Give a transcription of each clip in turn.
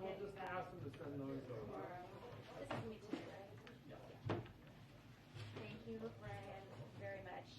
we'll just ask them to send those over. This is me too, right? Yeah. Thank you, Brian, very much.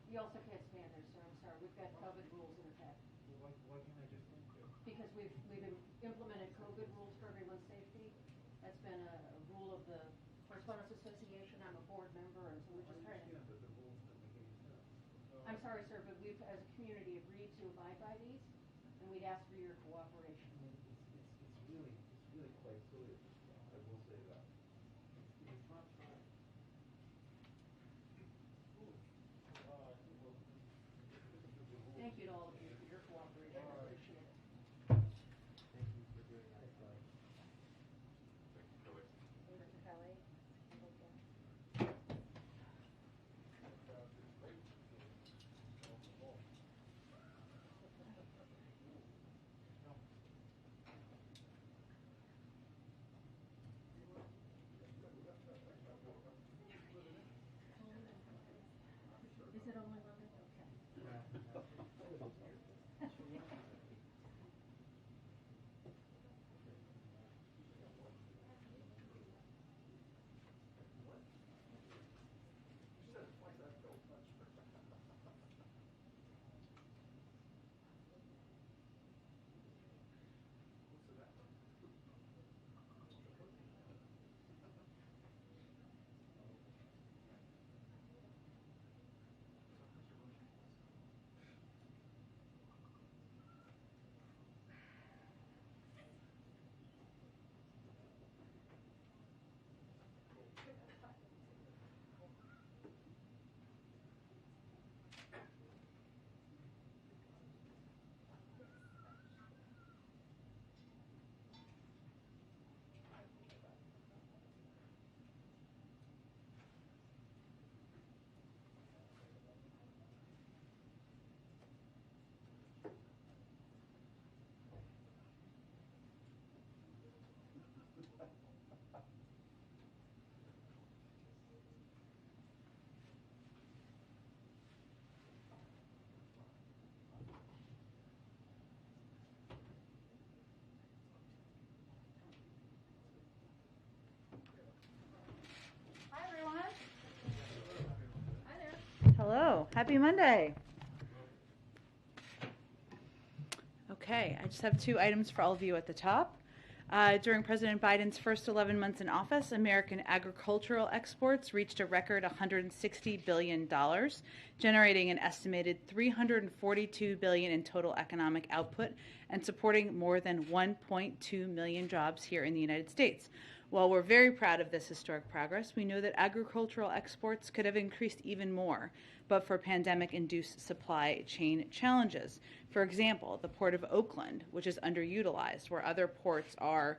You also can't stand there, sir. I'm sorry. We've got COVID rules in effect. Why can't I just think that? Because we've implemented COVID rules for everyone's safety. That's been a rule of the Correspondents Association. I'm a board member, and so we're just trying to. I'm sorry, sir, but we've, as a community, agreed to abide by these, and we'd ask for your cooperation. It's really quite silly. I will say that. It's not trying. Thank you to all of you for your cooperation. I appreciate it. Thank you for doing that. Mr. Kelly. Is it only Monday? Okay. Hello, happy Monday. Okay, I just have two items for all of you at the top. During President Biden's first 11 months in office, American agricultural exports reached a record $160 billion, generating an estimated $342 billion in total economic output and supporting more than 1.2 million jobs here in the United States. While we're very proud of this historic progress, we know that agricultural exports could have increased even more, but for pandemic-induced supply chain challenges. For example, the Port of Oakland, which is underutilized, where other ports are,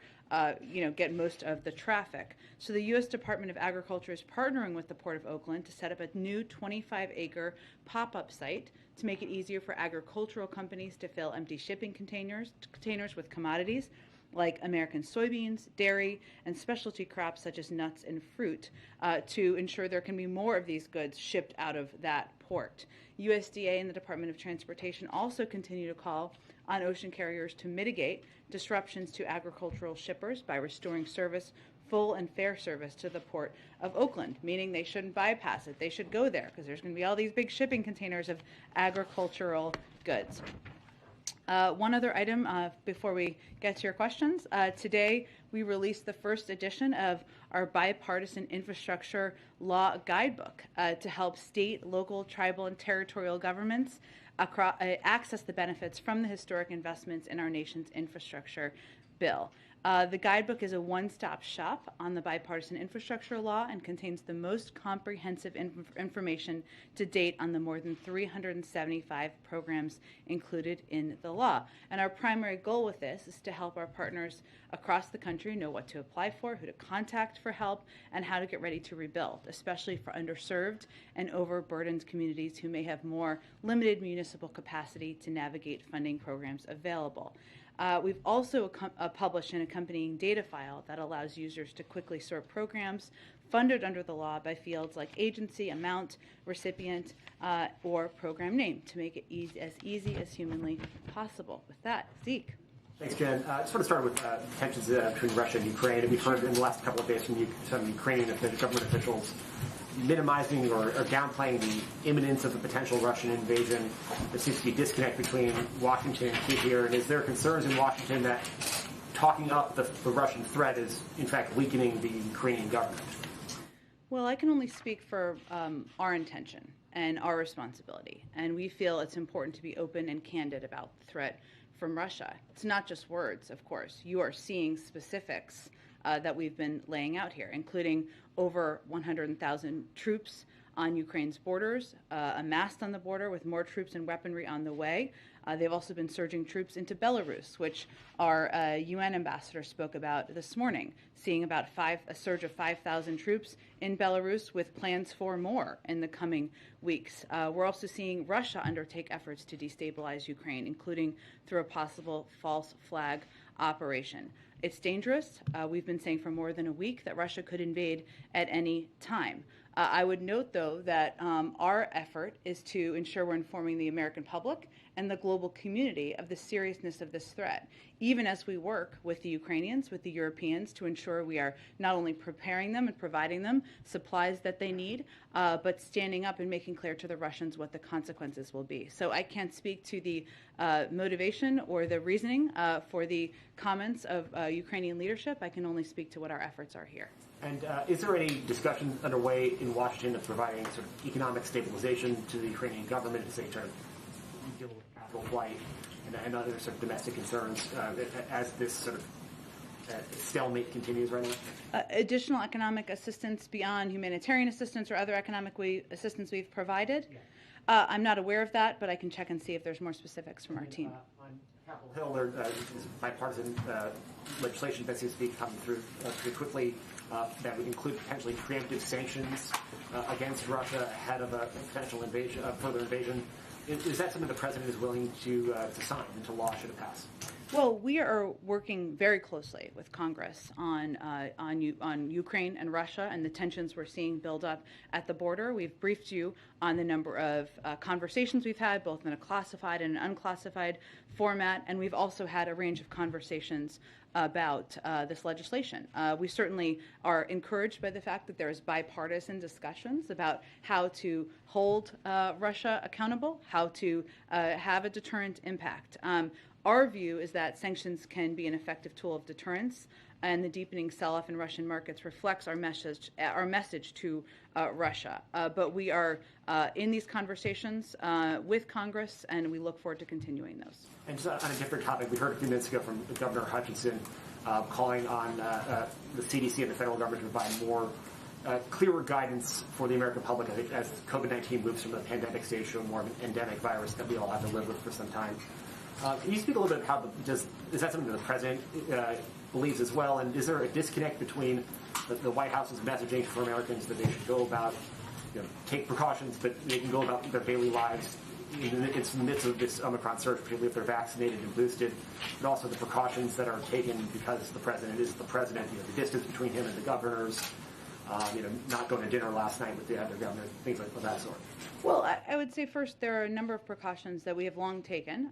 get most of the traffic. So the U.S. Department of Agriculture is partnering with the Port of Oakland to set up a new 25-acre pop-up site to make it easier for agricultural companies to fill empty shipping containers with commodities like American soybeans, dairy, and specialty crops such as nuts and fruit to ensure there can be more of these goods shipped out of that port. USDA and the Department of Transportation also continue to call on ocean carriers to mitigate disruptions to agricultural shippers by restoring full and fair service to the Port of Oakland, meaning they shouldn't bypass it. They should go there because there's going to be all these big shipping containers of agricultural goods. One other item before we get to your questions. Today, we released the first edition of our bipartisan infrastructure law guidebook to help state, local, tribal, and territorial governments access the benefits from the historic investments in our nation's infrastructure bill. The guidebook is a one-stop shop on the bipartisan infrastructure law and contains the most comprehensive information to date on the more than 375 programs included in the law. And our primary goal with this is to help our partners across the country know what to apply for, who to contact for help, and how to get ready to rebuild, especially for underserved and overburdened communities who may have more limited municipal capacity to navigate funding programs available. We've also published an accompanying data file that allows users to quickly sort programs funded under the law by fields like agency, amount, recipient, or program name to make it as easy as humanly possible. With that, Zeke. Thanks, Jen. I just want to start with tensions between Russia and Ukraine. And we've heard in the last couple of days from some Ukrainian government officials minimizing or downplaying the imminence of a potential Russian invasion. There seems to be a disconnect between Washington and Kyiv here. And is there concerns in Washington that talking up the Russian threat is, in fact, weakening the Ukrainian government? Well, I can only speak for our intention and our responsibility. And we feel it's important to be open and candid about the threat from Russia. It's not just words, of course. You are seeing specifics that we've been laying out here, including over 100,000 troops on Ukraine's borders, amassed on the border with more troops and weaponry on the way. They've also been surging troops into Belarus, which our UN ambassador spoke about this morning, seeing about a surge of 5,000 troops in Belarus with plans for more in the coming weeks. We're also seeing Russia undertake efforts to destabilize Ukraine, including through a possible false flag operation. It's dangerous. We've been saying for more than a week that Russia could invade at any time. I would note, though, that our effort is to ensure we're informing the American public and the global community of the seriousness of this threat, even as we work with the Ukrainians, with the Europeans, to ensure we are not only preparing them and providing them supplies that they need, but standing up and making clear to the Russians what the consequences will be. So I can't speak to the motivation or the reasoning for the comments of Ukrainian leadership. I can only speak to what our efforts are here. And is there any discussion underway in Washington of providing sort of economic stabilization to the Ukrainian government to say try to deal with capital flight and other sort of domestic concerns as this sort of stalemate continues right now? Additional economic assistance beyond humanitarian assistance or other economic assistance we've provided? Yeah. I'm not aware of that, but I can check and see if there's more specifics from our team. On Capitol Hill, there is bipartisan legislation that seems to be coming through pretty quickly that would include potentially preemptive sanctions against Russia ahead of a potential invasion, further invasion. Is that something the president is willing to sign into law should it pass? Well, we are working very closely with Congress on Ukraine and Russia and the tensions we're seeing build up at the border. We've briefed you on the number of conversations we've had, both in a classified and an unclassified format, and we've also had a range of conversations about this legislation. We certainly are encouraged by the fact that there is bipartisan discussions about how to hold Russia accountable, how to have a deterrent impact. our view is that sanctions can be an effective tool of deterrence, and the deepening sell-off in Russian markets reflects our message to Russia. But we are in these conversations with Congress, and we look forward to continuing those. And just on a different topic, we heard a few minutes ago from Governor Hutchinson calling on the CDC and the federal government to provide more clearer guidance for the American public as COVID-19 moves from the pandemic stage to a more endemic virus that we all have to live with for some time. Can you speak a little bit how is that something that the president believes as well? And is there a disconnect between the White House's messaging for Americans that they should go about, take precautions, but they can go about their daily lives in the midst of this Omicron surge, particularly if they're vaccinated and boosted, but also the precautions that are taken because the president is the president, the distance between him and the governors, not going to dinner last night with the other governor, things like that sort. Well, I would say first there are a number of precautions that we have long taken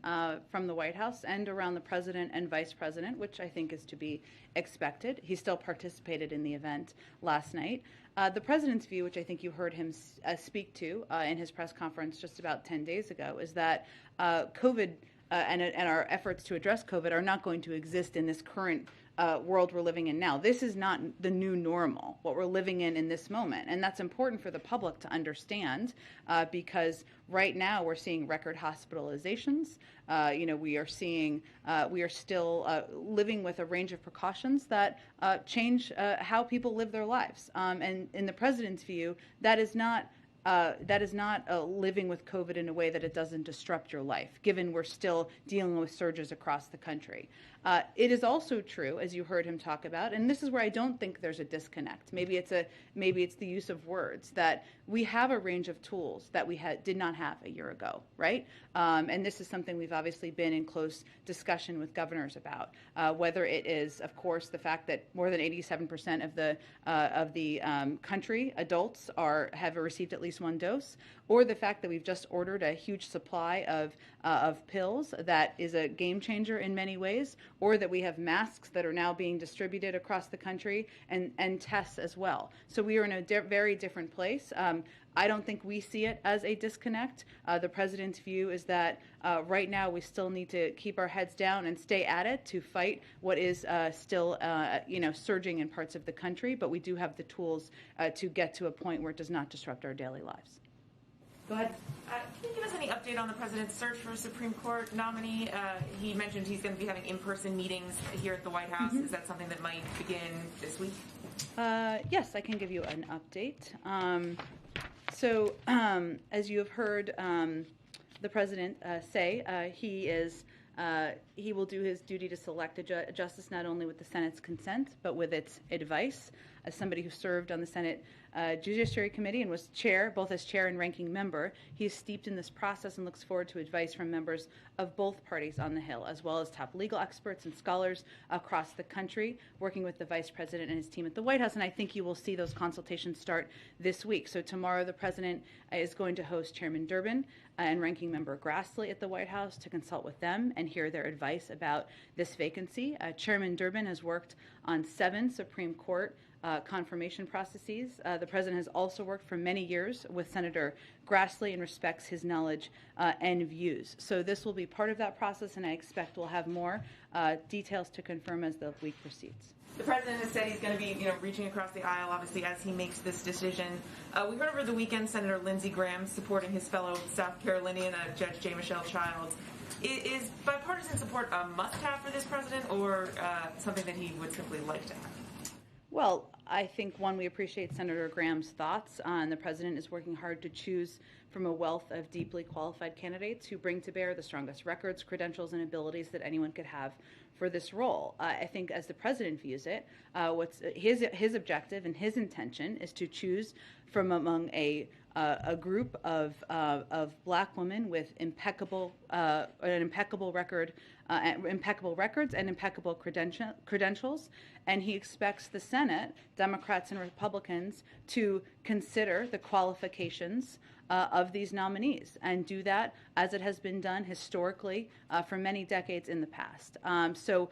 from the White House and around the president and vice president, which I think is to be expected. He still participated in the event last night. The president's view, which I think you heard him speak to in his press conference just about 10 days ago, is that COVID and our efforts to address COVID are not going to exist in this current world we're living in now. This is not the new normal, what we're living in this moment. And that's important for the public to understand because right now we're seeing record hospitalizations. We are still living with a range of precautions that change how people live their lives. And in the president's view, that is not living with COVID in a way that it doesn't disrupt your life, given we're still dealing with surges across the country. It is also true, as you heard him talk about, and this is where I don't think there's a disconnect. Maybe it's the use of words, that we have a range of tools that we did not have a year ago, right? And this is something we've obviously been in close discussion with governors about, whether it is, of course, the fact that more than 87% of the country, adults, have received at least one dose, or the fact that we've just ordered a huge supply of pills that is a game changer in many ways, or that we have masks that are now being distributed across the country and tests as well. So we are in a very different place. I don't think we see it as a disconnect. The president's view is that right now we still need to keep our heads down and stay at it to fight what is still surging in parts of the country, but we do have the tools to get to a point where it does not disrupt our daily lives. Go ahead. Can you give us any update on the president's search for a Supreme Court nominee? He mentioned he's going to be having in-person meetings here at the White House. Mm-hmm. Is that something that might begin this week? Yes, I can give you an update. As you have heard the president say, he will do his duty to select a justice not only with the Senate's consent, but with its advice. As somebody who served on the Senate Judiciary Committee and was both as chair and ranking member, he is steeped in this process and looks forward to advice from members of both parties on the Hill, as well as top legal experts and scholars across the country, working with the vice president and his team at the White House. And I think you will see those consultations start this week. So tomorrow the president is going to host Chairman Durbin and ranking member Grassley at the White House to consult with them and hear their advice about this vacancy. Chairman Durbin has worked on 7 Supreme Court confirmation processes. The president has also worked for many years with Senator Grassley and respects his knowledge and views. So this will be part of that process, and I expect we'll have more details to confirm as the week proceeds. The president has said he's going to be, reaching across the aisle, obviously, as he makes this decision. We heard over the weekend Senator Lindsey Graham supporting his fellow South Carolinian Judge J. Michelle Childs. Is bipartisan support a must-have for this president, or something that he would simply like to have? Well, I think, we appreciate Senator Graham's thoughts, and the president is working hard to choose from a wealth of deeply qualified candidates who bring to bear the strongest records, credentials, and abilities that anyone could have for this role. I think as the president views it, what's his objective and his intention is to choose from among a group of black women with impeccable records and impeccable credentials, and he expects the Senate, Democrats and Republicans, to consider the qualifications of these nominees and do that as it has been done historically for many decades in the past. So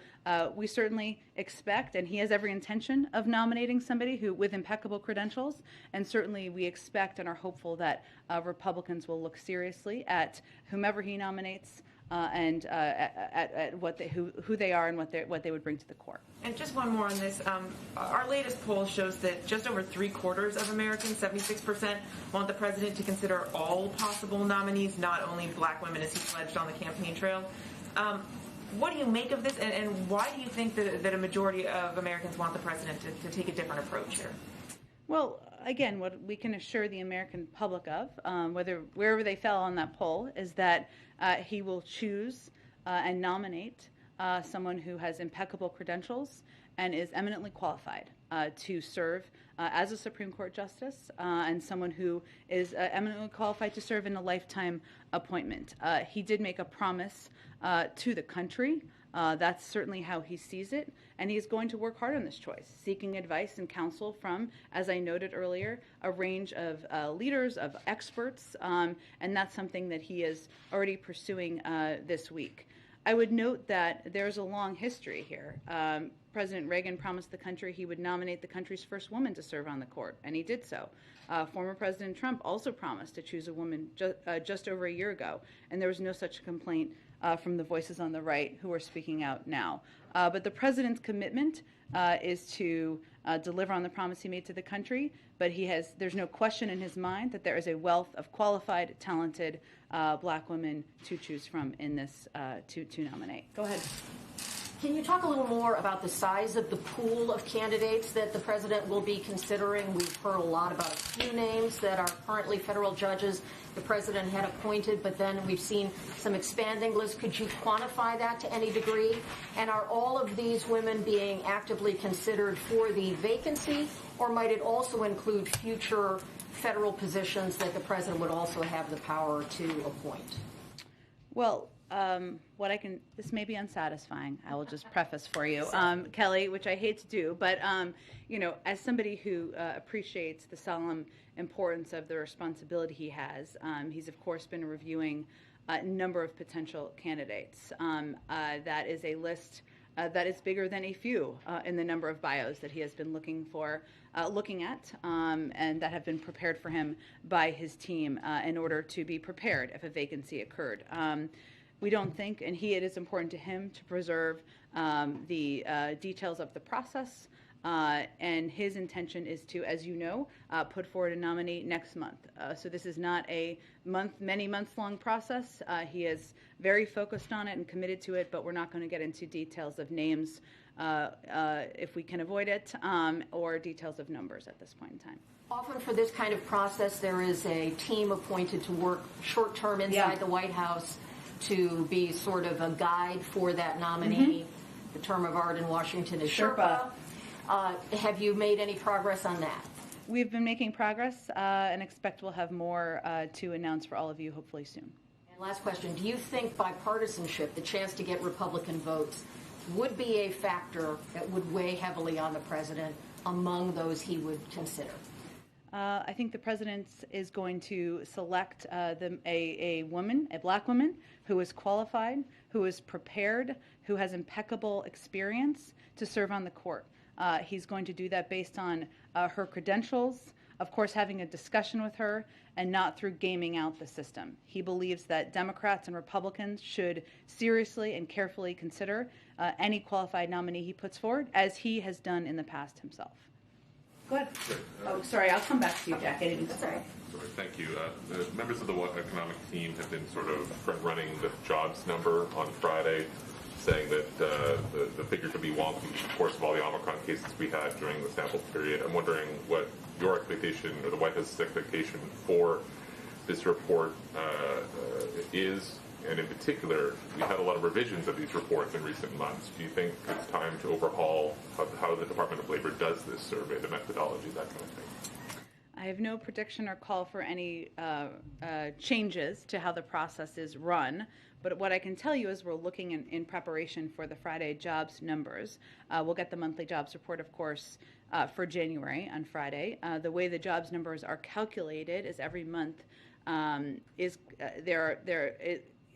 we certainly expect, and he has every intention of nominating somebody with impeccable credentials, and certainly we expect and are hopeful that Republicans will look seriously at whomever he nominates and at who they are and what they would bring to the court. And just one more on this. Our latest poll shows that just over 3/4 of Americans, 76%, want the president to consider all possible nominees, not only black women as he pledged on the campaign trail. What do you make of this, and why do you think that a majority of Americans want the president to take a different approach here? Well, again, what we can assure the American public of, wherever they fell on that poll, is that he will choose and nominate someone who has impeccable credentials and is eminently qualified to serve as a Supreme Court justice, and someone who is eminently qualified to serve in a lifetime appointment. He did make a promise to the country. That's certainly how he sees it, and he is going to work hard on this choice, seeking advice and counsel from, as I noted earlier, a range of leaders, of experts, and that's something that he is already pursuing this week. I would note that there's a long history here. President Reagan promised the country he would nominate the country's first woman to serve on the court, and he did so. Former President Trump also promised to choose a woman just over a year ago, and there was no such complaint from the voices on the right who are speaking out now. But the president's commitment is to deliver on the promise he made to the country, but there's no question in his mind that there is a wealth of qualified, talented black women to choose from in this to nominate. Go ahead. Can you talk a little more about the size of the pool of candidates that the president will be considering? We've heard a lot about a few names that are currently federal judges the president had appointed, but then we've seen some expanding lists. Could you quantify that to any degree? And are all of these women being actively considered for the vacancy, or might it also include future federal positions that the president would also have the power to appoint? Well, this may be unsatisfying. I will just preface for you, Kelly, which I hate to do, but as somebody who appreciates the solemn importance of the responsibility he has, he's of course been reviewing a number of potential candidates. That is a list that is bigger than a few in the number of bios that he has been looking at, and that have been prepared for him by his team in order to be prepared if a vacancy occurred. We don't think, and it is important to him to preserve the details of the process, and his intention is to, as you know, put forward a nominee next month. So this is not a many months long process. He is very focused on it and committed to it, but we're not going to get into details of names if we can avoid it, or details of numbers at this point in time. Often for this kind of process, there is a team appointed to work short-term inside the White House to be sort of a guide for that nominee. Mm-hmm. The term of art in Washington is Sherpa. Have you made any progress on that? We've been making progress and expect we'll have more to announce for all of you hopefully soon. And last question, do you think bipartisanship, the chance to get Republican votes, would be a factor that would weigh heavily on the president among those he would consider? I think the president is going to select a black woman who is qualified, who is prepared, who has impeccable experience to serve on the court. He's going to do that based on her credentials, of course having a discussion with her, and not through gaming out the system. He believes that Democrats and Republicans should seriously and carefully consider any qualified nominee he puts forward, as he has done in the past himself. Go ahead. Oh, sorry, I'll come back to you, Jack. That's all right. Sorry, thank you. The members of the economic team have been sort of front-running the jobs number on Friday, saying that the figure could be wonky, of course, of all the Omicron cases we had during the sample period. I'm wondering what your expectation, or the White House's expectation for this report is, and in particular, we had a lot of revisions of these reports in recent months. Do you think it's time to overhaul how the Department of Labor does this survey, the methodology, that kind of thing? I have no prediction or call for any changes to how the process is run. But what I can tell you is we're looking in preparation for the Friday jobs numbers. We'll get the monthly jobs report, of course, for January on Friday. The way the jobs numbers are calculated is every month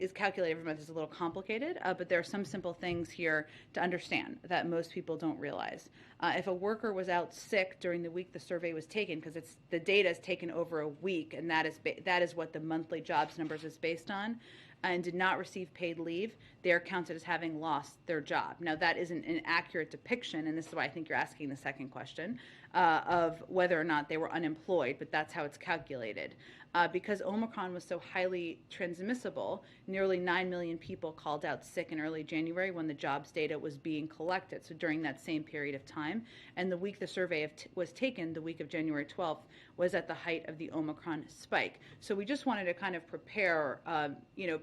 is calculated every month is a little complicated, but there are some simple things here to understand that most people don't realize. If a worker was out sick during the week the survey was taken, because the data is taken over a week, and that is what the monthly jobs numbers is based on, and did not receive paid leave, they are counted as having lost their job. Now, that isn't an accurate depiction, and this is why I think you're asking the second question, of whether or not they were unemployed, but that's how it's calculated. Because Omicron was so highly transmissible, nearly 9 million people called out sick in early January when the jobs data was being collected, so during that same period of time. And the week the survey was taken, the week of January 12th, was at the height of the Omicron spike. So we just wanted to kind of prepare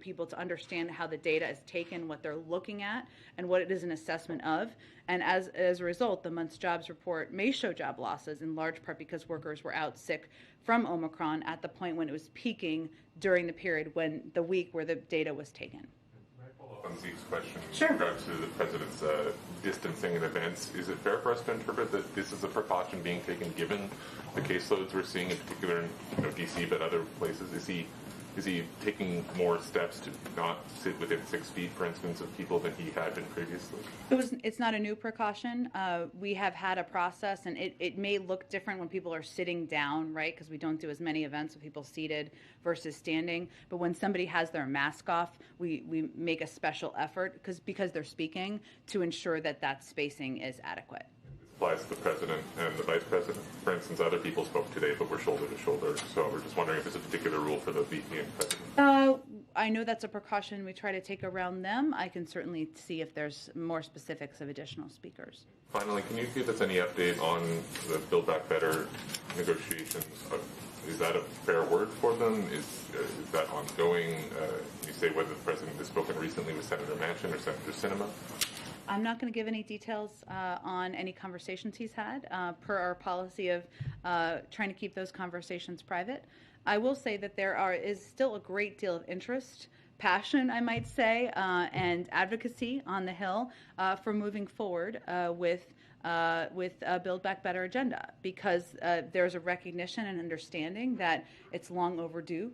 people to understand how the data is taken, what they're looking at, and what it is an assessment of. And as a result, the month's jobs report may show job losses, in large part because workers were out sick from Omicron at the point when it was peaking during the period when the week where the data was taken. Can I follow up on Zeke's question Sure. in regards to the president's distancing in events? Is it fair for us to interpret that this is a precaution being taken given the caseloads we're seeing, in particular in D.C. but other places? Is he taking more steps to not sit within 6 feet, for instance, of people than he had been previously? It's not a new precaution. We have had a process, and it may look different when people are sitting down, right? Because we don't do as many events with people seated versus standing. But when somebody has their mask off, we make a special effort because they're speaking to ensure that spacing is adequate. Applies to the president and the vice president. For instance, other people spoke today, but we're shoulder to shoulder. So we're just wondering if there's a particular rule for the VP and president. I know that's a precaution we try to take around them. I can certainly see if there's more specifics of additional speakers. Finally, can you give us any update on the Build Back Better negotiations? Is that a fair word for them? Is that ongoing? Can you say whether the president has spoken recently with Senator Manchin or Senator Sinema? I'm not going to give any details on any conversations he's had, per our policy of trying to keep those conversations private. I will say that is still a great deal of interest, passion, I might say, and advocacy on the Hill for moving forward with Build Back Better agenda, because there's a recognition and understanding that it's long overdue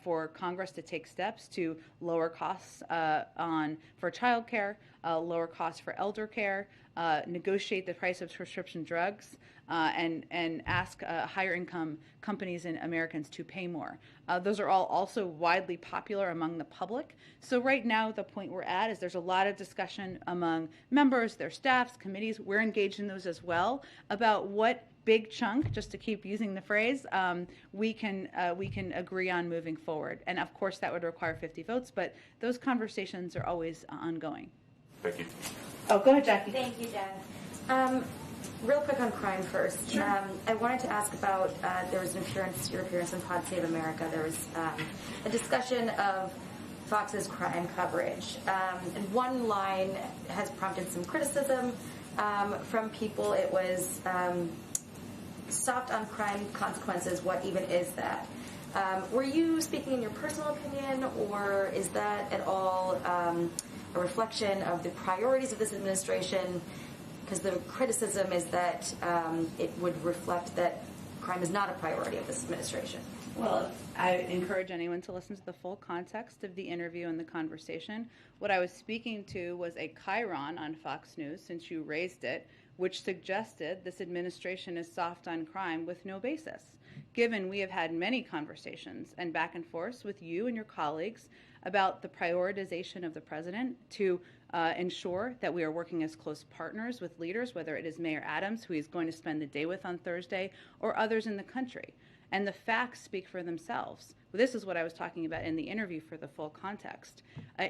for Congress to take steps to lower costs for childcare, lower costs for elder care, negotiate the price of prescription drugs, and ask higher income companies and Americans to pay more. Those are all also widely popular among the public. So right now, the point we're at is there's a lot of discussion among members, their staffs, committees. We're engaged in those as well about what big chunk, just to keep using the phrase, we can agree on moving forward. And of course, that would require 50 votes, but those conversations are always ongoing. Thank you. Oh, go ahead, Jackie. Thank you, Jen. Real quick on crime first. Sure. I wanted to ask about, there was your appearance in Pod Save America. There was a discussion of Fox's crime coverage. And one line has prompted some criticism from people. It was soft on crime consequences. What even is that? Were you speaking in your personal opinion, or is that at all a reflection of the priorities of this administration? Because the criticism is that it would reflect that crime is not a priority of this administration. Well, I encourage anyone to listen to the full context of the interview and the conversation. What I was speaking to was a chyron on Fox News, since you raised it, which suggested this administration is soft on crime with no basis, given we have had many conversations and back and forth with you and your colleagues about the prioritization of the president to ensure that we are working as close partners with leaders, whether it is Mayor Adams, who he's going to spend the day with on Thursday, or others in the country. And the facts speak for themselves. This is what I was talking about in the interview for the full context.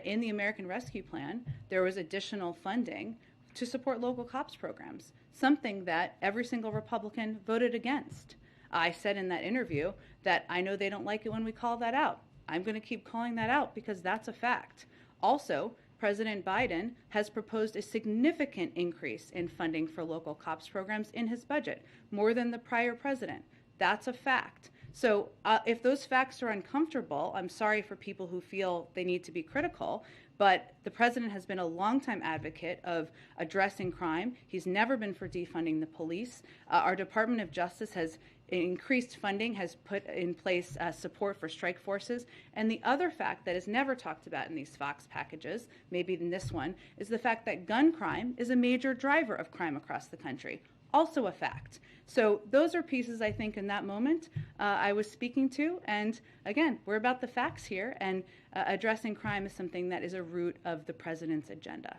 In the American Rescue Plan, there was additional funding to support local cops programs, something that every single Republican voted against. I said in that interview that I know they don't like it when we call that out. I'm going to keep calling that out because that's a fact. Also, President Biden has proposed a significant increase in funding for local cops programs in his budget, more than the prior president. That's a fact. So if those facts are uncomfortable, I'm sorry for people who feel they need to be critical, but the president has been a longtime advocate of addressing crime. He's never been for defunding the police. Our Department of Justice has increased funding, has put in place support for strike forces. And the other fact that is never talked about in these Fox packages, maybe in this one, is the fact that gun crime is a major driver of crime across the country. also a fact. So those are pieces, I think, in that moment I was speaking to. And again, we're about the facts here, and addressing crime is something that is a root of the president's agenda.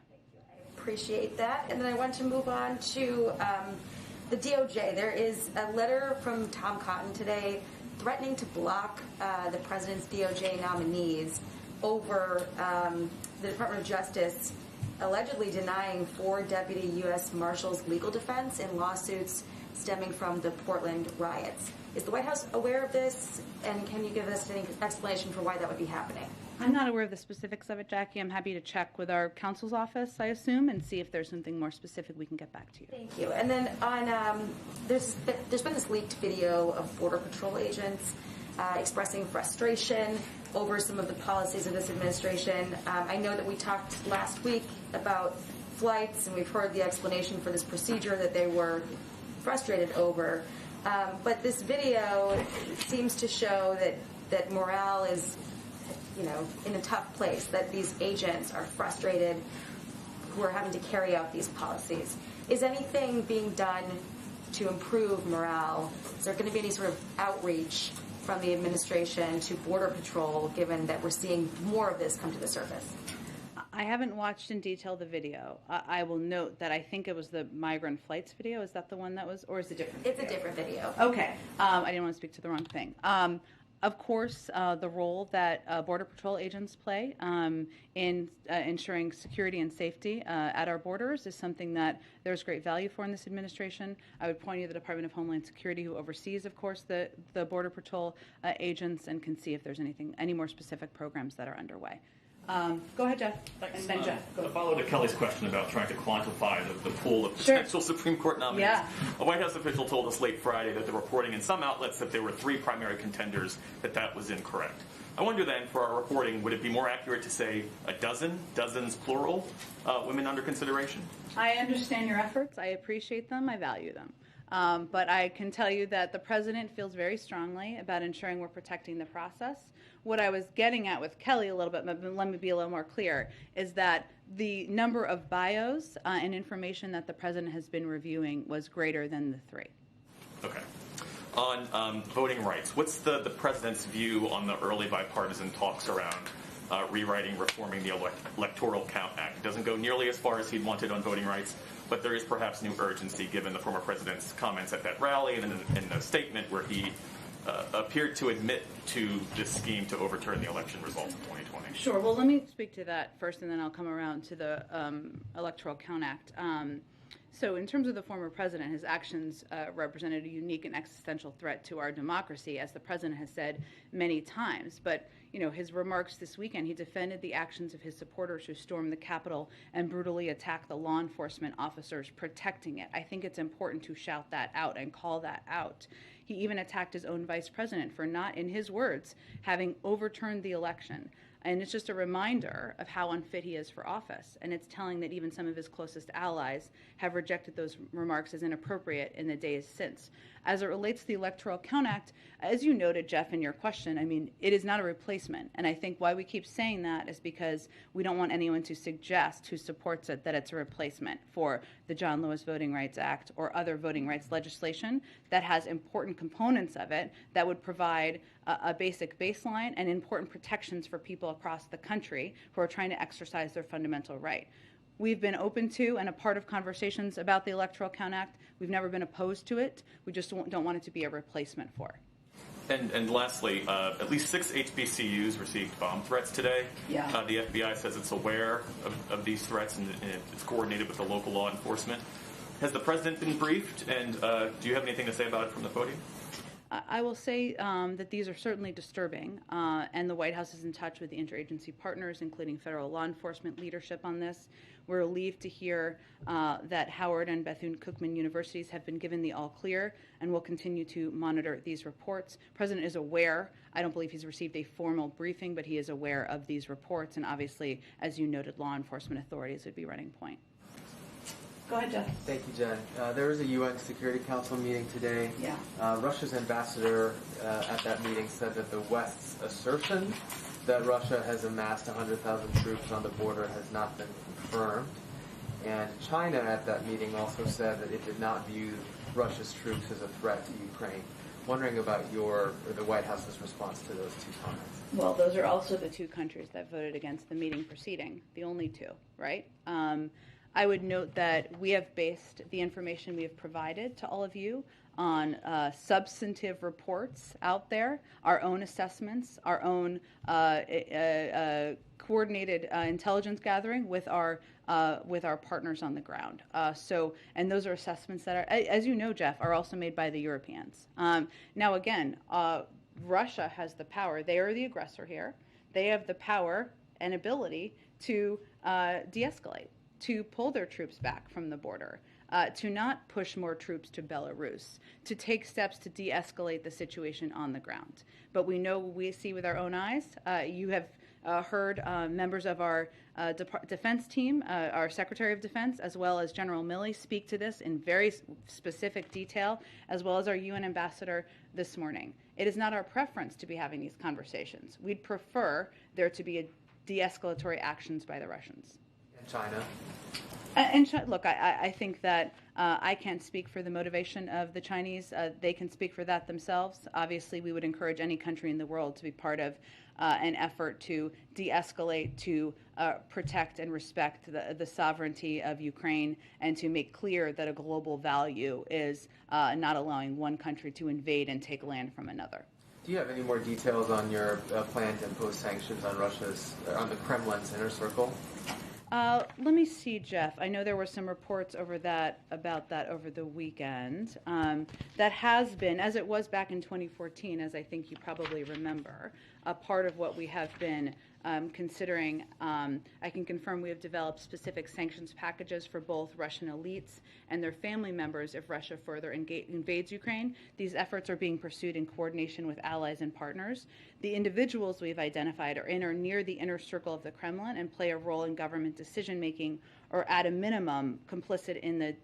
Appreciate that. And then I want to move on to the DOJ. There is a letter from Tom Cotton today threatening to block the president's DOJ nominees over the Department of Justice allegedly denying 4 deputy U.S. Marshals legal defense in lawsuits stemming from the Portland riots. Is the White House aware of this, and can you give us any explanation for why that would be happening? I'm not aware of the specifics of it, Jackie. I'm happy to check with our counsel's office, I assume, and see if there's something more specific we can get back to you. Thank you. And then on there's been this leaked video of Border Patrol agents expressing frustration over some of the policies of this administration. I know that we talked last week about flights, and we've heard the explanation for this procedure that they were frustrated over. But this video seems to show that morale is, in a tough place, that these agents are frustrated who are having to carry out these policies. Is anything being done to improve morale? Is there going to be any sort of outreach from the administration to Border Patrol, given that we're seeing more of this come to the surface? I haven't watched in detail the video. I will note that I think it was the migrant flights video. Is that the one that was, or is it different? It's a different video. Okay. I didn't want to speak to the wrong thing. Of course, the role that Border Patrol agents play in ensuring security and safety at our borders is something that there's great value for in this administration. I would point you to the Department of Homeland Security, who oversees, of course, the Border Patrol agents, and can see if there's any more specific programs that are underway. Go ahead, Jeff. Thanks. And then Jeff. Go. A follow to Kelly's question about trying to quantify the pool of potential Supreme Court nominees. Yeah. A White House official told us late Friday that the reporting in some outlets that there were 3 primary contenders, that was incorrect. I wonder then, for our reporting, would it be more accurate to say a dozen, dozens plural, women under consideration? I understand your efforts. I appreciate them. I value them. But I can tell you that the president feels very strongly about ensuring we're protecting the process. What I was getting at with Kelly a little bit, but let me be a little more clear, is that the number of bios and information that the president has been reviewing was greater than the 3. Okay. On voting rights, what's the president's view on the early bipartisan talks around rewriting, reforming the Electoral Count Act? It doesn't go nearly as far as he'd wanted on voting rights, but there is perhaps new urgency given the former president's comments at that rally and in the statement where he appeared to admit to this scheme to overturn the election results of 2020. Sure. Well, let me speak to that first, and then I'll come around to the Electoral Count Act. So in terms of the former president, his actions represented a unique and existential threat to our democracy, as the president has said many times. But, his remarks this weekend, he defended the actions of his supporters who stormed the Capitol and brutally attacked the law enforcement officers protecting it. I think it's important to shout that out and call that out. He even attacked his own vice president for not, in his words, having overturned the election. And it's just a reminder of how unfit he is for office. And it's telling that even some of his closest allies have rejected those remarks as inappropriate in the days since. As it relates to the Electoral Count Act, as you noted, Jeff, in your question, it is not a replacement. And I think why we keep saying that is because we don't want anyone to suggest who supports it that it's a replacement for the John Lewis Voting Rights Act or other voting rights legislation that has important components of it that would provide a basic baseline and important protections for people across the country who are trying to exercise their fundamental right. We've been open to and a part of conversations about the Electoral Count Act. We've never been opposed to it. We just don't want it to be a replacement for. And lastly, at least 6 HBCUs received bomb threats today. Yeah. The FBI says it's aware of these threats and it's coordinated with the local law enforcement. Has the president been briefed? And do you have anything to say about it from the podium? I will say that these are certainly disturbing, and the White House is in touch with the interagency partners, including federal law enforcement leadership on this. We're relieved to hear that Howard and Bethune-Cookman universities have been given the all clear and will continue to monitor these reports. The president is aware. I don't believe he's received a formal briefing, but he is aware of these reports, and obviously, as you noted, law enforcement authorities would be running point. Go ahead, Jeff. Thank you, Jen. There was a UN Security Council meeting today. Yeah. Russia's ambassador at that meeting said that the West's assertion that Russia has amassed 100,000 troops on the border has not been confirmed. And China at that meeting also said that it did not view Russia's troops as a threat to Ukraine. Wondering about the White House's response to those two comments. Well, those are also the two countries that voted against the meeting proceeding, the only two, right? I would note that we have based the information we have provided to all of you on substantive reports out there, our own assessments, our own coordinated intelligence gathering with our partners on the ground. And those are assessments that are, as you know, Jeff, are also made by the Europeans. Now, again, Russia has the power. They are the aggressor here. They have the power and ability to de-escalate, to pull their troops back from the border, to not push more troops to Belarus, to take steps to de-escalate the situation on the ground. But we see with our own eyes. You have heard members of our defense team, our Secretary of Defense, as well as General Milley speak to this in very specific detail, as well as our UN ambassador this morning. It is not our preference to be having these conversations. We'd prefer there to be de-escalatory actions by the Russians. And China? Look, I think that I can't speak for the motivation of the Chinese. They can speak for that themselves. Obviously, we would encourage any country in the world to be part of an effort to de-escalate, to protect and respect the sovereignty of Ukraine, and to make clear that a global value is not allowing one country to invade and take land from another. Do you have any more details on your plan to impose sanctions on on the Kremlin's inner circle? Let me see, Jeff. I know there were some reports about that over the weekend. That has been, as it was back in 2014, as I think you probably remember, a part of what we have been considering. I can confirm we have developed specific sanctions packages for both Russian elites and their family members if Russia further invades Ukraine. These efforts are being pursued in coordination with allies and partners. The individuals we've identified are in or near the inner circle of the Kremlin and play a role in government decision-making, or at a minimum, complicit in the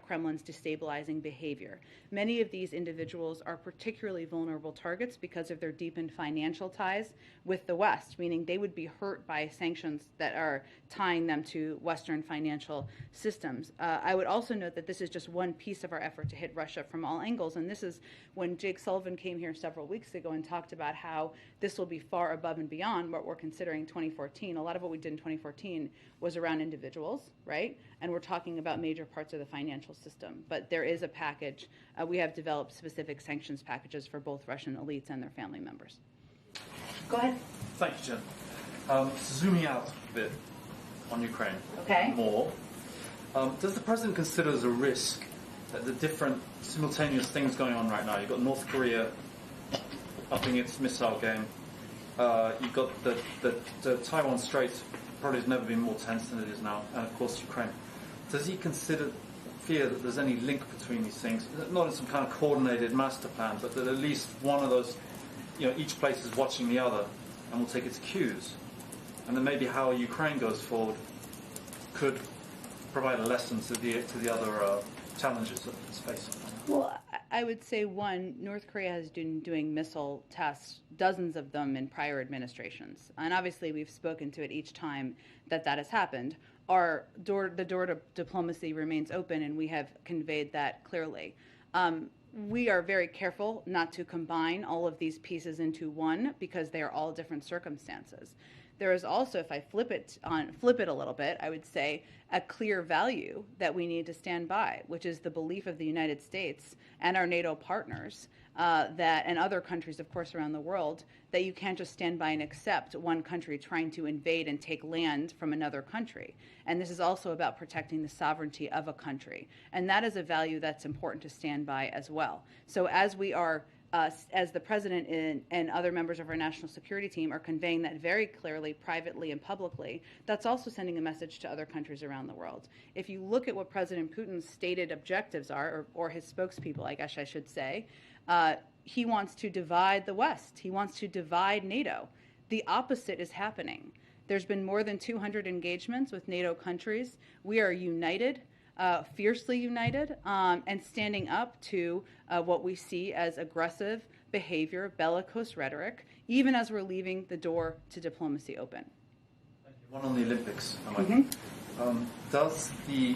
Kremlin's destabilizing behavior. Many of these individuals are particularly vulnerable targets because of their deepened financial ties with the West, meaning they would be hurt by sanctions that are tying them to Western financial systems. I would also note that this is just one piece of our effort to hit Russia from all angles, and this is when Jake Sullivan came here several weeks ago and talked about how this will be far above and beyond what we're considering 2014. A lot of what we did in 2014 was around individuals, right? And we're talking about major parts of the financial system. But there is a package. We have developed specific sanctions packages for both Russian elites and their family members. Go ahead. Thank you, Jen. Zooming out a bit on Ukraine more, does the president consider as a risk that the different simultaneous things going on right now? You've got North Korea upping its missile game. You've got the Taiwan Strait probably has never been more tense than it is now, and of course Ukraine. Does he fear that there's any link between these things? Not in some kind of coordinated master plan, but that at least one of those, each place is watching the other and will take its cues. And then maybe how Ukraine goes forward could provide a lesson to the other challenges that it's facing. Well, I would say, one, North Korea has been doing missile tests, dozens of them in prior administrations. And obviously we've spoken to it each time that has happened. The door to diplomacy remains open, and we have conveyed that clearly. We are very careful not to combine all of these pieces into one because they are all different circumstances. There is also, if I flip it a little bit, I would say a clear value that we need to stand by, which is the belief of the United States and our NATO partners and other countries, of course, around the world, that you can't just stand by and accept one country trying to invade and take land from another country. And this is also about protecting the sovereignty of a country. And that is a value that's important to stand by as well. So as we are as the president and other members of our national security team are conveying that very clearly, privately and publicly, that's also sending a message to other countries around the world. If you look at what President Putin's stated objectives are, or his spokespeople, I guess I should say, he wants to divide the West. He wants to divide NATO. The opposite is happening. There's been more than 200 engagements with NATO countries. We are united. Fiercely united and standing up to what we see as aggressive behavior, bellicose rhetoric, even as we're leaving the door to diplomacy open. Thank you. One on the Olympics. Does the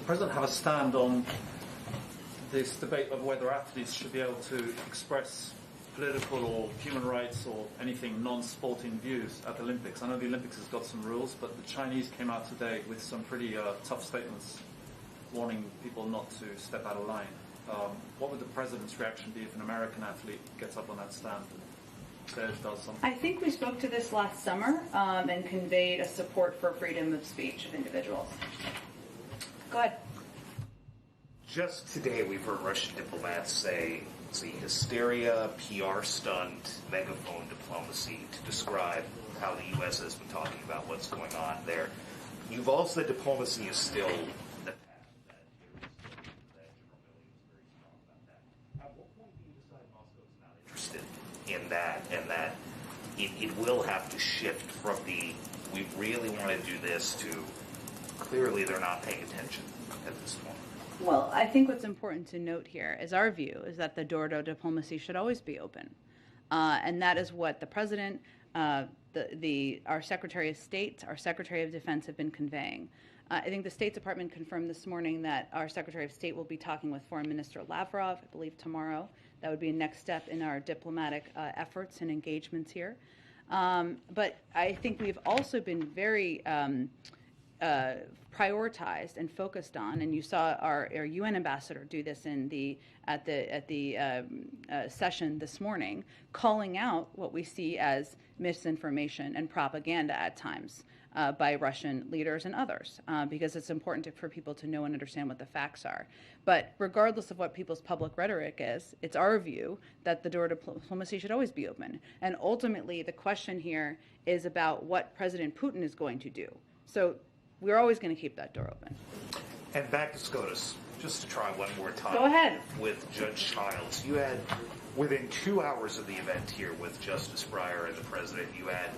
president have a stand on this debate of whether athletes should be able to express political or human rights or anything non-sporting views at the Olympics? I know the Olympics has got some rules, but the Chinese came out today with some pretty tough statements warning people not to step out of line. What would the president's reaction be if an American athlete gets up on that stand and does something? I think we spoke to this last summer and conveyed a support for freedom of speech of individuals. Go ahead. Just today, we've heard Russian diplomats say it's a hysteria, PR stunt, megaphone diplomacy to describe how the U.S. has been talking about what's going on there. You've also said diplomacy is still the path that General Milley was very strong about that. At what point do you decide Moscow is not interested in that, and that it will have to shift from the we really want to do this to clearly they're not paying attention at this point? Well, I think what's important to note here is our view is that the door to diplomacy should always be open. And that is what the President, our Secretary of State, our Secretary of Defense have been conveying. I think the State Department confirmed this morning that our Secretary of State will be talking with Foreign Minister Lavrov, I believe tomorrow. That would be a next step in our diplomatic efforts and engagements here. But I think we've also been very prioritized and focused on, and you saw our UN ambassador do this at the session this morning, calling out what we see as misinformation and propaganda at times by Russian leaders and others, because it's important for people to know and understand what the facts are. But regardless of what people's public rhetoric is, it's our view that the door to diplomacy should always be open. And ultimately, the question here is about what President Putin is going to do. So we're always going to keep that door open. And back to SCOTUS, just to try one more time. Go ahead. With Judge Childs, you had, within 2 hours of the event here with Justice Breyer and the President, you had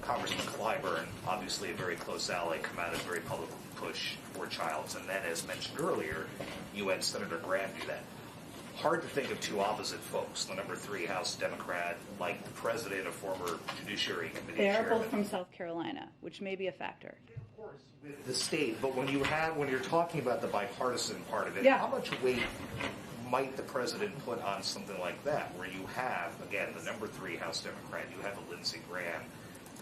Congressman Clyburn, obviously a very close ally, come out and very public push for Childs. And then, as mentioned earlier, you had Senator Graham do that. Hard to think of two opposite folks. The number 3 House Democrat, like the President, a former Judiciary Committee They are chairman. both from South Carolina, which may be a factor. Of course, with the state, but when you're talking about the bipartisan part of it, Yeah. how much weight might the president put on something like that, where you have, again, the number 3 House Democrat, you have a Lindsey Graham,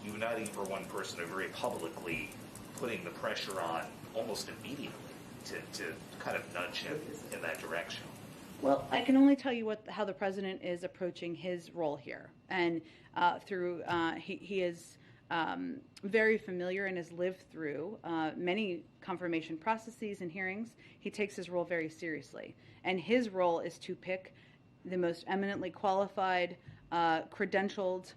uniting for one person and very publicly putting the pressure on almost immediately to kind of nudge him in that direction? Well, I can only tell you how the president is approaching his role here, and he is very familiar and has lived through many confirmation processes and hearings. He takes his role very seriously, and his role is to pick the most eminently qualified, credentialed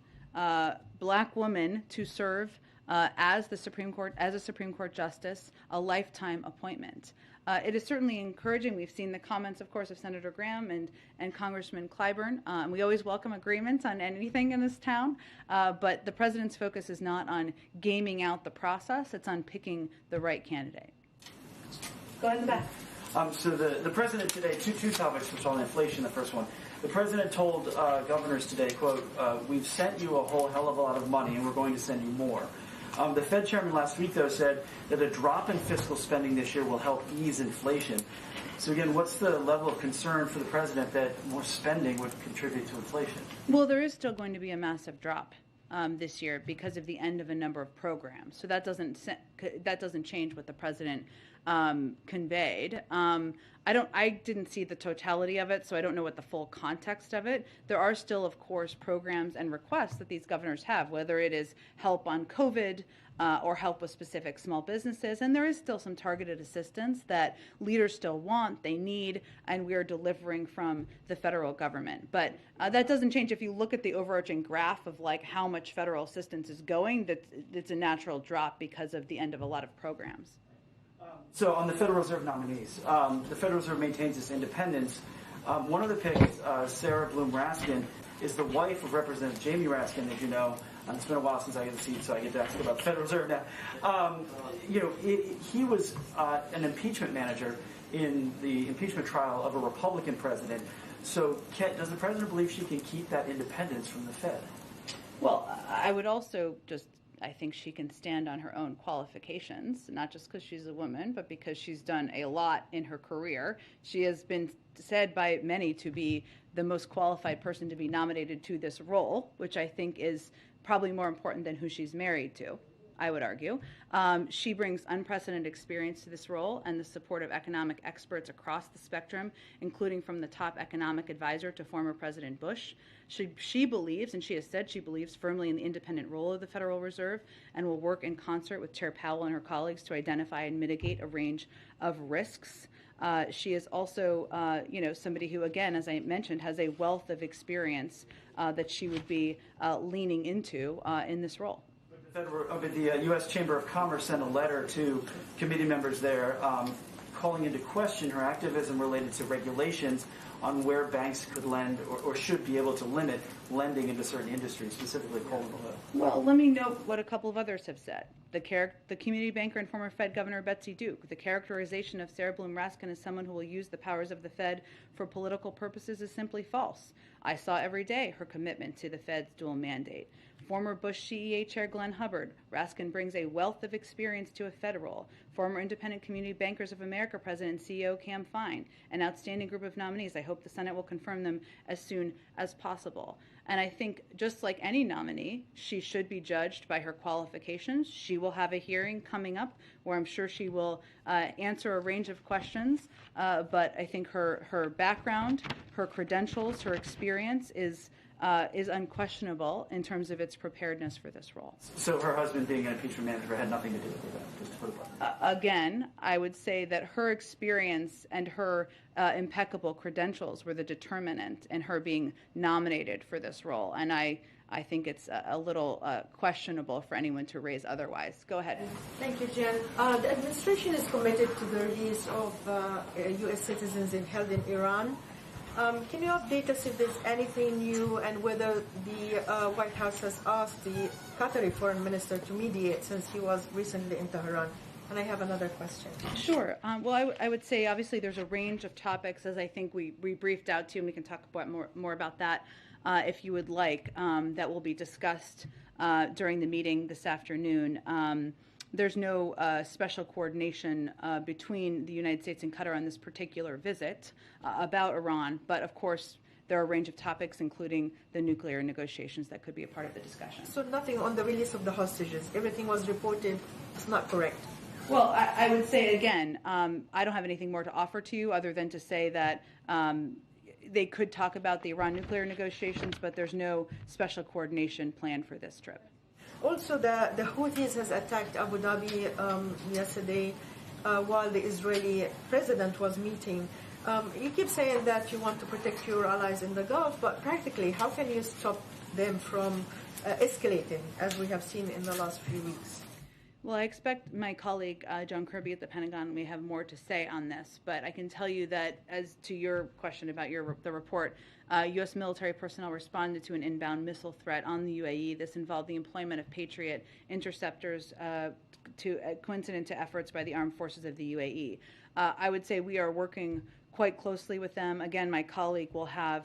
black woman to serve as a Supreme Court justice, a lifetime appointment. It is certainly encouraging. We've seen the comments, of course, of Senator Graham and Congressman Clyburn. We always welcome agreements on anything in this town, but the president's focus is not on gaming out the process. It's on picking the right candidate. Go ahead in the back. So the president today, two topics, which on inflation, the first one. The president told governors today, quote, we've sent you a whole hell of a lot of money and we're going to send you more. The Fed chairman last week, though, said that a drop in fiscal spending this year will help ease inflation. So again, what's the level of concern for the president that more spending would contribute to inflation? Well, there is still going to be a massive drop this year because of the end of a number of programs. So that doesn't change what the president conveyed. I didn't see the totality of it, so I don't know what the full context of it. There are still, of course, programs and requests that these governors have, whether it is help on COVID or help with specific small businesses. And there is still some targeted assistance that leaders still want, they need, and we are delivering from the federal government. But that doesn't change. If you look at the overarching graph of like how much federal assistance is going, it's a natural drop because of the end of a lot of programs. So on the Federal Reserve nominees, the Federal Reserve maintains its independence. One of the picks, Sarah Bloom Raskin, is the wife of Representative Jamie Raskin, as you know. It's been a while since I get a seat, so I get to ask about the Federal Reserve now. He was an impeachment manager in the impeachment trial of a Republican president. So does the president believe she can keep that independence from the Fed? Well, I would also just I think she can stand on her own qualifications, not just because she's a woman, but because she's done a lot in her career. She has been said by many to be the most qualified person to be nominated to this role, which I think is probably more important than who she's married to, I would argue. She brings unprecedented experience to this role and the support of economic experts across the spectrum, including from the top economic advisor to former President Bush. She believes, and she has said she believes firmly in the independent role of the Federal Reserve and will work in concert with Chair Powell and her colleagues to identify and mitigate a range of risks. She is also, somebody who, again, as I mentioned, has a wealth of experience that she would be leaning into in this role. The U.S. Chamber of Commerce sent a letter to committee members there calling into question her activism related to regulations on where banks could lend or should be able to limit lending into certain industries, specifically coal and oil. Well, let me note what a couple of others have said. The community banker and former Fed Governor Betsy Duke. The characterization of Sarah Bloom Raskin as someone who will use the powers of the Fed for political purposes is simply false. I saw every day her commitment to the Fed's dual mandate. Former Bush CEA Chair Glenn Hubbard. Raskin brings a wealth of experience to a Fed role. Former Independent Community Bankers of America President and CEO Cam Fine. An outstanding group of nominees. I hope the Senate will confirm them as soon as possible. And I think just like any nominee, she should be judged by her qualifications. She will have a hearing coming up where I'm sure she will answer a range of questions. But I think her background, her credentials, her experience is unquestionable in terms of its preparedness for this role. So her husband being an impeachment manager had nothing to do with that, just to put it bluntly. Again, I would say that her experience and her impeccable credentials were the determinant in her being nominated for this role. And I think it's a little questionable for anyone to raise otherwise. Go ahead. Thank you, Jen. The administration is committed to the release of U.S. citizens held in Iran. Can you update us if there's anything new and whether the White House has asked the Qatari foreign minister to mediate since he was recently in Tehran? And I have another question. Sure. Well, I would say obviously there's a range of topics, as I think we briefed out to, and we can talk about more about that if you would like, that will be discussed during the meeting this afternoon. There's no special coordination between the United States and Qatar on this particular visit about Iran, but of course there are a range of topics, including the nuclear negotiations, that could be a part of the discussion. So nothing on the release of the hostages. Everything was reported. It's not correct. Well, I would say again, I don't have anything more to offer to you other than to say that they could talk about the Iran nuclear negotiations, but there's no special coordination planned for this trip. Also, the Houthis has attacked Abu Dhabi yesterday while the Israeli president was meeting. You keep saying that you want to protect your allies in the Gulf, but practically, how can you stop them from escalating, as we have seen in the last few weeks? Well, I expect my colleague, John Kirby at the Pentagon, may have more to say on this, but I can tell you that as to your question about the report, U.S. military personnel responded to an inbound missile threat on the UAE. This involved the employment of Patriot interceptors coincident to efforts by the armed forces of the UAE. I would say we are working quite closely with them. Again, my colleague will have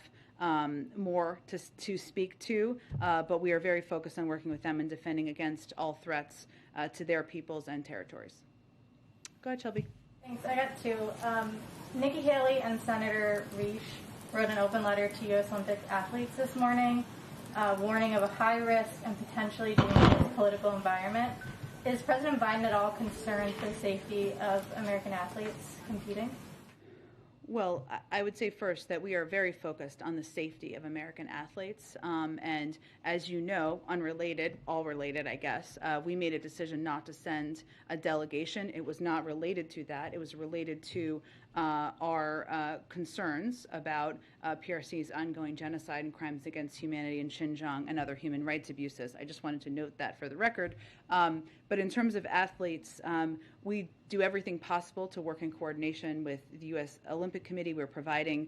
more to speak to, but we are very focused on working with them and defending against all threats to their peoples and territories. Go ahead, Shelby. Thanks. I got two. Nikki Haley and Senator Reich wrote an open letter to U.S. Olympic athletes this morning, warning of a high-risk and potentially dangerous political environment. Is President Biden at all concerned for the safety of American athletes competing? Well, I would say first that we are very focused on the safety of American athletes. And as you know, unrelated, all related, I guess, we made a decision not to send a delegation. It was not related to that. It was related to our concerns about PRC's ongoing genocide and crimes against humanity in Xinjiang and other human rights abuses. I just wanted to note that for the record. But in terms of athletes, we do everything possible to work in coordination with the U.S. Olympic Committee. We're providing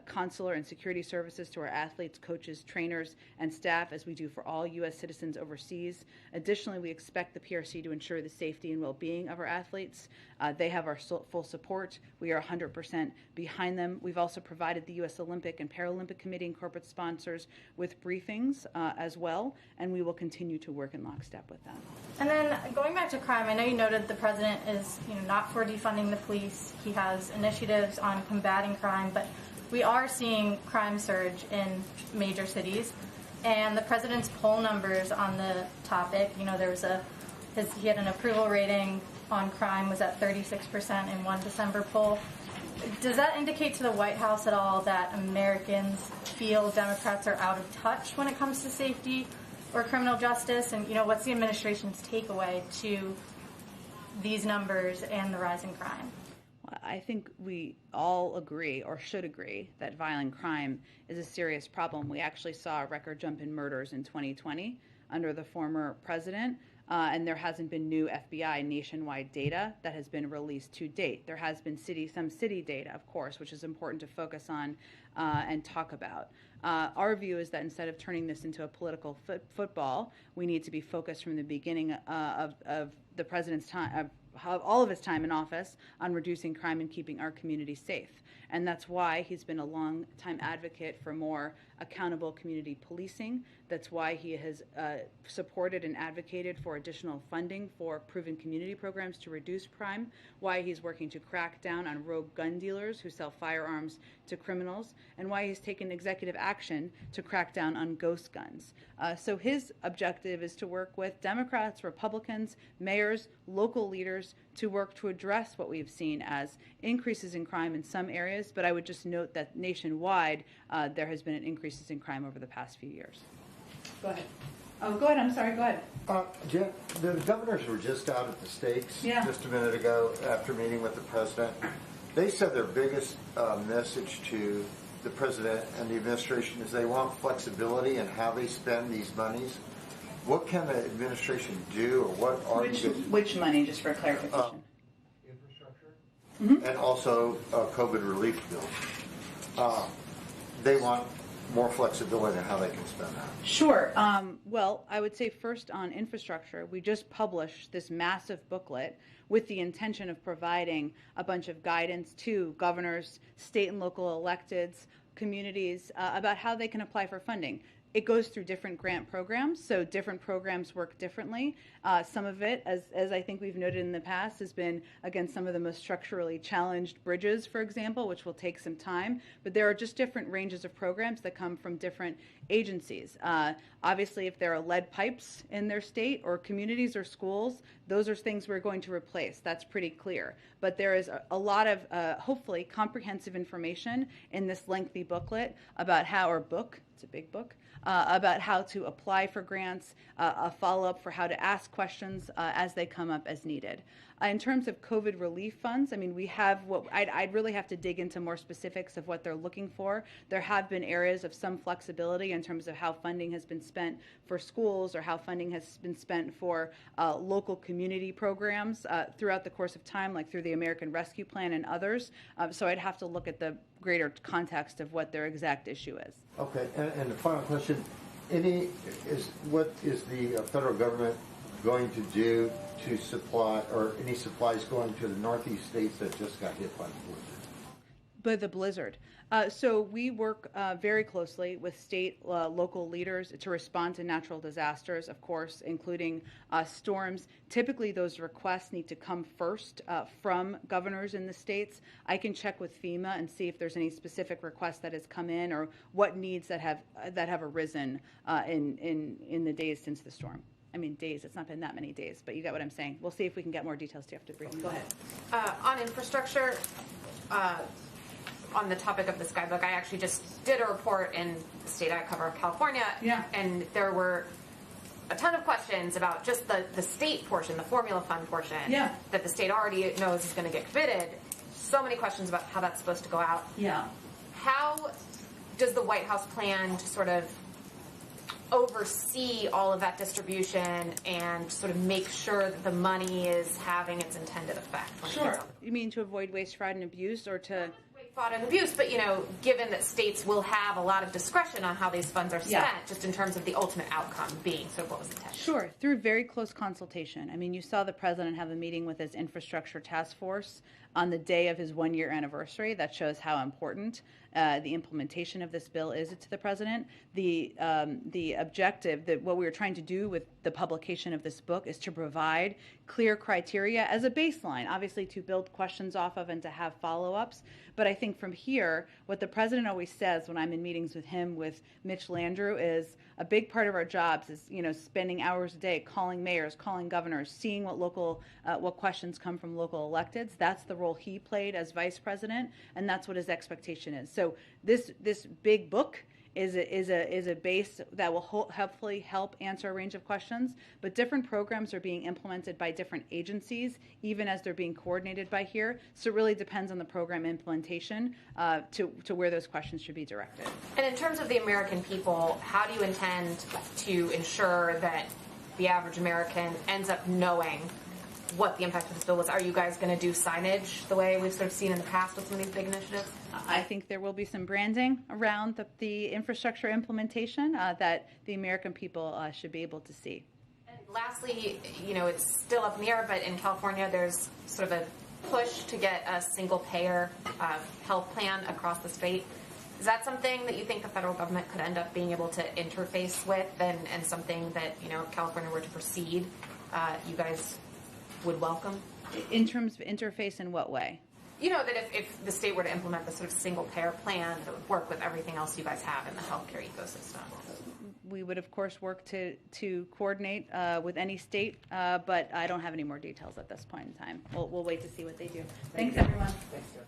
consular and security services to our athletes, coaches, trainers, and staff, as we do for all U.S. citizens overseas. Additionally, we expect the PRC to ensure the safety and well-being of our athletes. They have our full support. We are 100% behind them. We've also provided the U.S. Olympic and Paralympic Committee and corporate sponsors with briefings as well, and we will continue to work in lockstep with them. And then going back to crime, I know you noted the president is not for defunding the police. He has initiatives on combating crime, but we are seeing crime surge in major cities. And the president's poll numbers on the topic, there was he had an approval rating on crime was at 36% in one December poll. Does that indicate to the White House at all that Americans feel Democrats are out of touch when it comes to safety or criminal justice? And, what's the administration's takeaway to these numbers and the rise in crime? I think we all agree, or should agree, that violent crime is a serious problem. We actually saw a record jump in murders in 2020 under the former president. And there hasn't been new FBI nationwide data that has been released to date. There has been some city data, of course, which is important to focus on and talk about. Our view is that instead of turning this into a political football, we need to be focused from the beginning of the president's time, of all of his time in office, on reducing crime and keeping our community safe. And that's why he's been a long-time advocate for more accountable community policing. That's why he has supported and advocated for additional funding for proven community programs to reduce crime, why he's working to crack down on rogue gun dealers who sell firearms to criminals, and why he's taken executive action to crack down on ghost guns. So his objective is to work with Democrats, Republicans, mayors, local leaders to work to address what we've seen as increases in crime in some areas, but I would just note that nationwide there has been an increases in crime over the past few years. Go ahead. Oh, go ahead. I'm sorry. Go ahead. Jen, the governors were just out at the States just a minute ago after meeting with the president. They said their biggest message to the president and the administration is they want flexibility in how they spend these monies. What can the administration do, or what are which money, just for clarification? Infrastructure, and also COVID relief bills. They want more flexibility in how they can spend that. Sure. Well, I would say first on infrastructure, we just published this massive booklet with the intention of providing a bunch of guidance to governors, state and local electeds, communities about how they can apply for funding. It goes through different grant programs, so different programs work differently. Some of it, as I think we've noted in the past, has been against some of the most structurally challenged bridges, for example, which will take some time. But there are just different ranges of programs that come from different agencies. Obviously, if there are lead pipes in their state or communities or schools, those are things we're going to replace. That's pretty clear. But there is a lot of, hopefully, comprehensive information in this lengthy booklet about how, or book, it's a big book, about how to apply for grants, a follow-up for how to ask questions as they come up as needed. In terms of COVID relief funds, I mean, we have what I'd really have to dig into more specifics of what they're looking for. There have been areas of some flexibility in terms of how funding has been spent for schools or how funding has been spent for local community programs throughout the course of time, like through the American Rescue Plan and others. So I'd have to look at the greater context of what their exact issue is. Okay, and the final question, what is the federal government going to do to supply, or any supplies going to the Northeast states that just got hit by the blizzard? By the blizzard. So we work very closely with state, local leaders to respond to natural disasters, of course, including storms. Typically, those requests need to come first from governors in the states. I can check with FEMA and see if there's any specific request that has come in or what needs that have arisen in the days since the storm. I mean, days, it's not been that many days, but you get what I'm saying. We'll see if we can get more details to you after the briefing. Go ahead. On infrastructure, on the topic of this guidebook, I actually just did a report in the state I cover, California, and there were a ton of questions about just the state portion, the formula fund portion, that the state already knows is going to get committed. So many questions about how that's supposed to go out. How does the White House plan to sort of oversee all of that distribution and sort of make sure that the money is having its intended effect? Sure. You mean to avoid waste, fraud, and abuse, or to... fraud and abuse, but given that states will have a lot of discretion on how these funds are spent, just in terms of the ultimate outcome being sort of what was intended. Sure, through very close consultation. I mean, you saw the president have a meeting with his infrastructure task force on the day of his 1-year anniversary. That shows how important the implementation of this bill is to the president. The objective, that what we were trying to do with the publication of this book, is to provide clear criteria as a baseline, obviously to build questions off of and to have follow-ups. But I think from here, what the president always says when I'm in meetings with him, with Mitch Landrieu, is a big part of our jobs is, spending hours a day calling mayors, calling governors, seeing what questions come from local electeds. That's the role he played as vice president, and that's what his expectation is. So this big book is a base that will hopefully help answer a range of questions. But different programs are being implemented by different agencies, even as they're being coordinated by here. So it really depends on the program implementation to where those questions should be directed. And in terms of the American people, how do you intend to ensure that the average American ends up knowing what the impact of this bill was? Are you guys going to do signage the way we've sort of seen in the past with some of these big initiatives? I think there will be some branding around the infrastructure implementation that the American people should be able to see. And lastly, it's still up in the air, but in California there's sort of a push to get a single-payer health plan across the state. Is that something that you think the federal government could end up being able to interface with, and something that, if California were to proceed, you guys would welcome? In terms of interface, in what way? That if the state were to implement this sort of single-payer plan that would work with everything else you guys have in the healthcare ecosystem. We would, of course, work to coordinate with any state, but I don't have any more details at this point in time. We'll wait to see what they do. Thanks, everyone. Thanks, Jeff.